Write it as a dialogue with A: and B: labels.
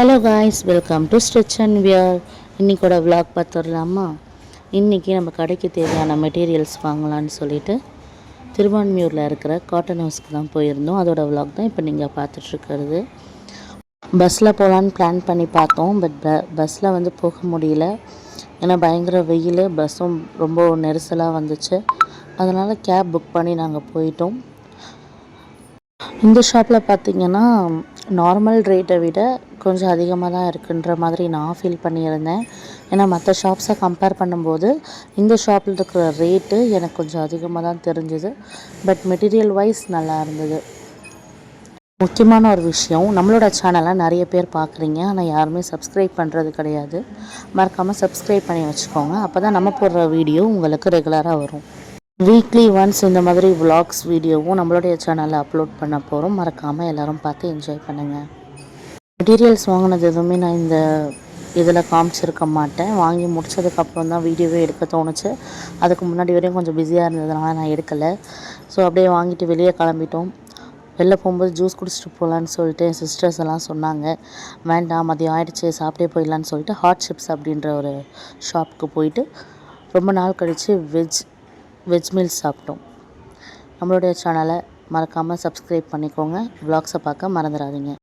A: Hello guys, welcome to Stitch and Wear. இன்றைக்கோட vlog பார்த்துடலாமா? இன்றைக்கி நம்ம கடைக்கு தேவையான மெட்டீரியல்ஸ் வாங்கலான்னு சொல்லிட்டு திருவான்மியூரில் இருக்கிற காட்டன் ஹவுஸ்க்கு தான் போயிருந்தோம். அதோட விலாக் தான் இப்போ நீங்கள் பார்த்துட்ருக்கிறது. பஸ்ஸில் போகலான்னு பிளான் பண்ணி பார்த்தோம். பஸ்ஸில் போக முடியல. ஏன்னா பயங்கர வெயில், பஸ்ஸும் ரொம்ப நெரிசலாக வந்துச்சு. அதனால் கேப் புக் பண்ணி நாங்கள் போயிட்டோம். இந்த ஷாப்பில் பார்த்திங்கன்னா நார்மல் ரேட்டை விட கொஞ்சம் அதிகமாக தான் இருக்குன்ற மாதிரி நான் ஃபீல் பண்ணியிருந்தேன். ஏன்னா மற்ற ஷாப்ஸை கம்பேர் பண்ணும்போது இந்த ஷாப்பில் இருக்கிற ரேட்டு எனக்கு கொஞ்சம் அதிகமாக தான் தெரிஞ்சுது. பட் மெட்டீரியல் வைஸ் நல்லா இருந்தது. முக்கியமான ஒரு விஷயம், நம்மளோட சேனலை நிறைய பேர் பார்க்குறீங்க, ஆனால் யாருமே சப்ஸ்கிரைப் பண்ணுறது கிடையாது. மறக்காமல் சப்ஸ்கிரைப் பண்ணி வச்சுக்கோங்க. அப்போ தான் நம்ம போடுற வீடியோ உங்களுக்கு ரெகுலராக வரும். வீக்லி ஒன்ஸ் இந்த மாதிரி விலாக்ஸ் வீடியோவும் நம்மளுடைய சேனலில் அப்லோட் பண்ண போகிறோம். மறக்காமல் எல்லோரும் பார்த்து என்ஜாய் பண்ணுங்கள். மெட்டீரியல்ஸ் வாங்கினது எதுவுமே நான் இந்த இதில் காமிச்சிருக்க மாட்டேன். வாங்கி முடித்ததுக்கப்புறம் தான் வீடியோவே எடுக்க தோணுச்சு. அதுக்கு முன்னாடி வரையும் கொஞ்சம் பிஸியாக இருந்ததுனால நான் எடுக்கலை. ஸோ அப்படியே வாங்கிட்டு வெளியே கிளம்பிட்டோம். வெளில போகும்போது ஜூஸ் குடிச்சிட்டு போகலான்னு சொல்லிட்டு என் சிஸ்டர்ஸ் எல்லாம் சொன்னாங்க. வேண்டாம், மதியம் ஆகிடுச்சு, சாப்பிட்டே போயிடலான்னு சொல்லிட்டு ஹாட் சிப்ஸ் அப்படின்ற ஒரு ஷாப்புக்கு போயிட்டு ரொம்ப நாள் கழித்து வெஜ் மீல்ஸ் சாப்பிட்டோம். நம்மளுடைய சேனலை மறக்காமல் சப்ஸ்கிரைப் பண்ணிக்கோங்க. விலாக்ஸை பார்க்க மறந்துடாதீங்க.